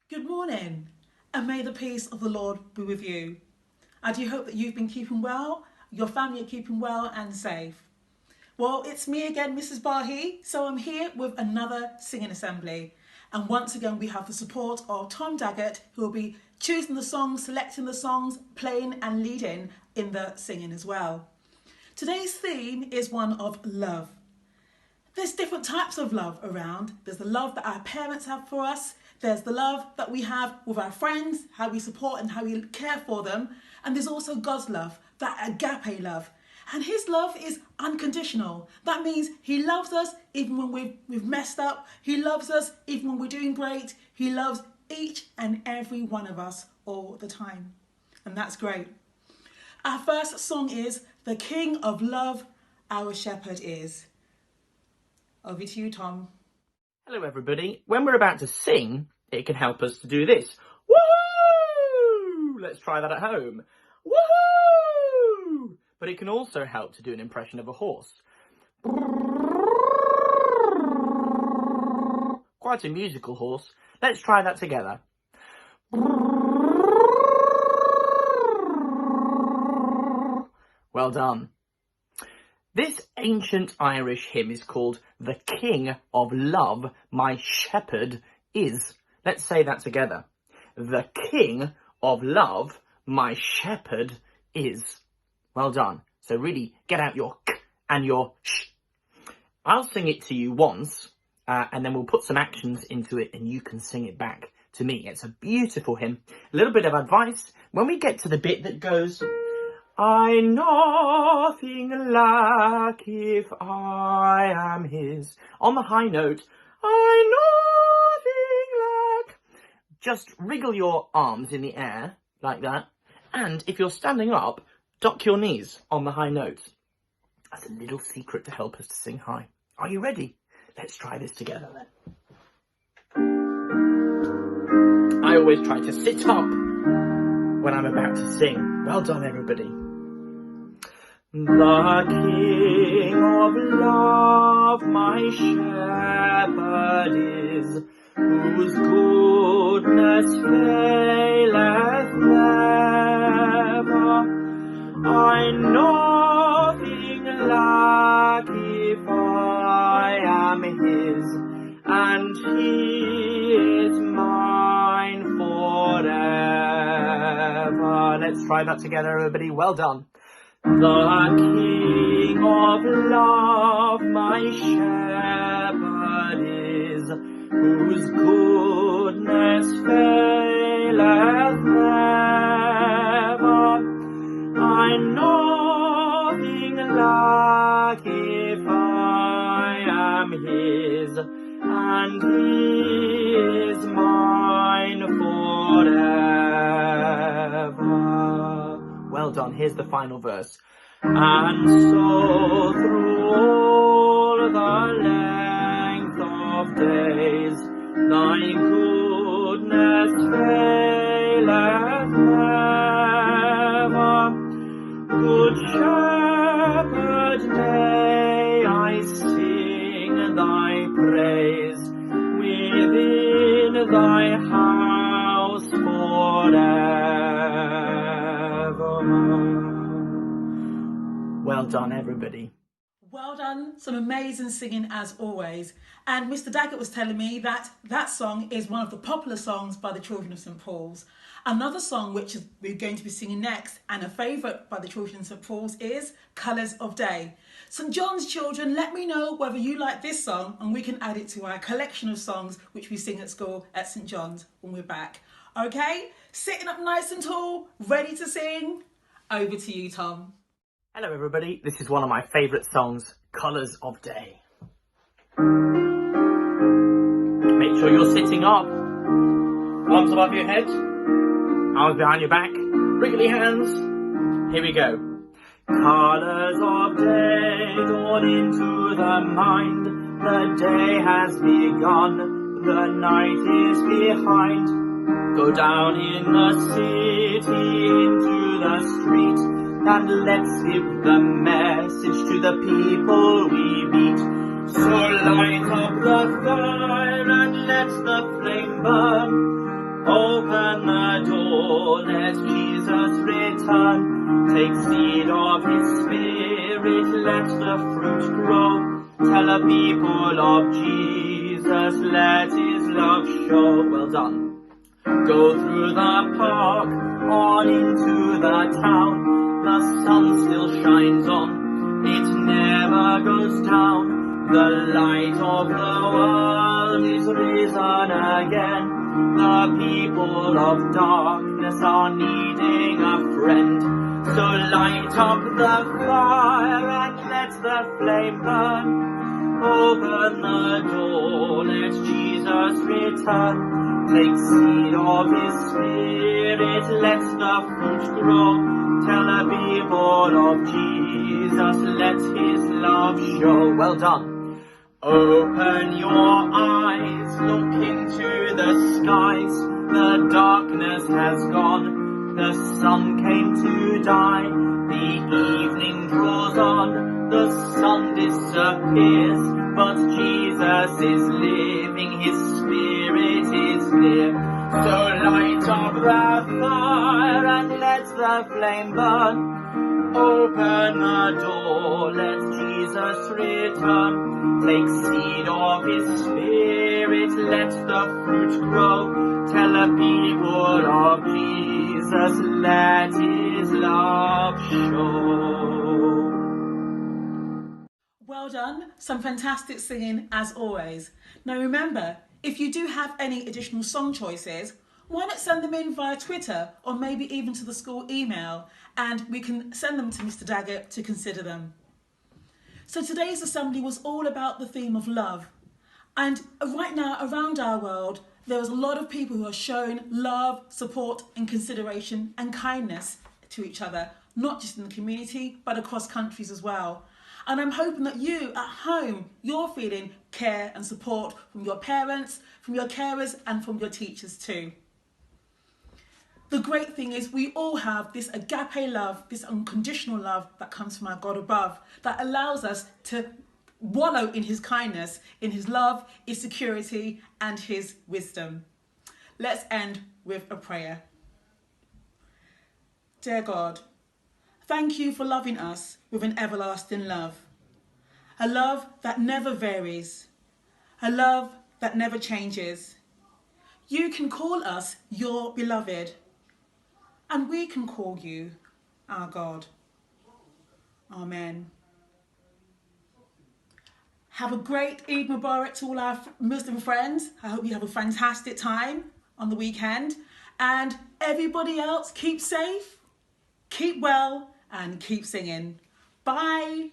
Good morning, and may the peace of the Lord be with you. I do hope that you've been keeping well, your family are keeping well and safe. Well, it's me again, Mrs. Bahi, so I'm here with another singing assembly. And once again, we have the support of Tom Daggett, who will be choosing the songs, selecting the songs, playing and leading in the singing as well. Today's theme is one of love. There's different types of love around. There's the love that our parents have for us. There's the love that we have with our friends, how we support and how we care for them. And there's also God's love, that agape love. And his love is unconditional. That means he loves us even when we've messed up. He loves us even when we're doing great. He loves each and every one of us all the time. And that's great. Our first song is The King of Love, Our Shepherd Is. Over to you, Tom. Hello everybody. When we're about to sing, it can help us to do this. Woohoo! Let's try that at home. Woohoo! But it can also help to do an impression of a horse. Quite a musical horse. Let's try that together. Well done. This ancient Irish hymn is called The King of Love, My Shepherd Is. Let's say that together. The King of Love, My Shepherd Is. Well done. So really get out your k and your sh. I'll sing it to you once, and then we'll put some actions into it and you can sing it back to me. It's a beautiful hymn. A little bit of advice. When we get to the bit that goes, I nothing lack if I am his. On the high note, I nothing lack. Just wriggle your arms in the air, like that. And if you're standing up, dock your knees on the high note. That's a little secret to help us to sing high. Are you ready? Let's try this together then. I always try to sit up when I'm about to sing. Well done, everybody. The King of Love, my shepherd is, whose goodness faileth never. I nothing lack if I am his, and he is mine forever. Let's try that together, everybody. Well done. The King of Love, my shepherd is, whose goodness faileth never. I nothing lack if I am his, and he is mine forever. Well done. Here's the final verse. And so through all the length of days, thy goodness faileth never. Good shepherd, may I sing thy praise within thy house forever. Well done, everybody. Well done. Some amazing singing as always. And Mr. Daggett was telling me that that song is one of the popular songs by the Children of St. Paul's. Another song which we're going to be singing next, and a favourite by the Children of St. Paul's, is Colours of Day. St. John's children, let me know whether you like this song, and we can add it to our collection of songs which we sing at school at St. John's when we're back. Okay? Sitting up nice and tall, ready to sing? Over to you, Tom. Hello everybody, this is one of my favourite songs, Colours of Day. Make sure you're sitting up, arms above your head, arms behind your back, wriggly hands. Here we go. Colours of day dawn into the mind, the day has begun, the night is behind. Go down in the city, into the street, and let's give the message to the people we meet. So light up the fire and let the flame burn. door, let Jesus return. Take seed of his spirit, let the fruit grow. Tell the people of Jesus, let his love show. Well done. Go through the park, on into the town. The sun still shines on, it never goes down. The light of the world is risen again. The people of darkness are needing a friend. So light up the fire and let the flame burn. Open the door, let Jesus return. Take seed of his spirit, let the fruit grow. Tell the people of Jesus, let his love show. Well done. Open your eyes, look into the skies. The darkness has gone, the sun came to die. The evening draws on, the sun disappears. But Jesus is living, his spirit is near. So light up the fire and let the flame burn. Open the door, let Jesus return. Take seed of his spirit, let the fruit grow. Tell the people of Jesus, let his love show. Well done, some fantastic singing as always. Now remember, if you do have any additional song choices, why not send them in via Twitter or maybe even to the school email, and we can send them to Mr. Daggett to consider them. So today's assembly was all about the theme of love. And right now around our world, there is a lot of people who are showing love, support and consideration and kindness to each other, not just in the community, but across countries as well. And I'm hoping that you at home, you're feeling care and support from your parents, from your carers and from your teachers too. The great thing is we all have this agape love, this unconditional love that comes from our God above, that allows us to wallow in his kindness, in his love, his security and his wisdom. Let's end with a prayer. Dear God, thank you for loving us with an everlasting love. A love that never varies. A love that never changes. You can call us your beloved. And we can call you our God. Amen. Have a great Eid Mubarak to all our Muslim friends. I hope you have a fantastic time on the weekend. And everybody else, keep safe, keep well, and keep singing. Bye.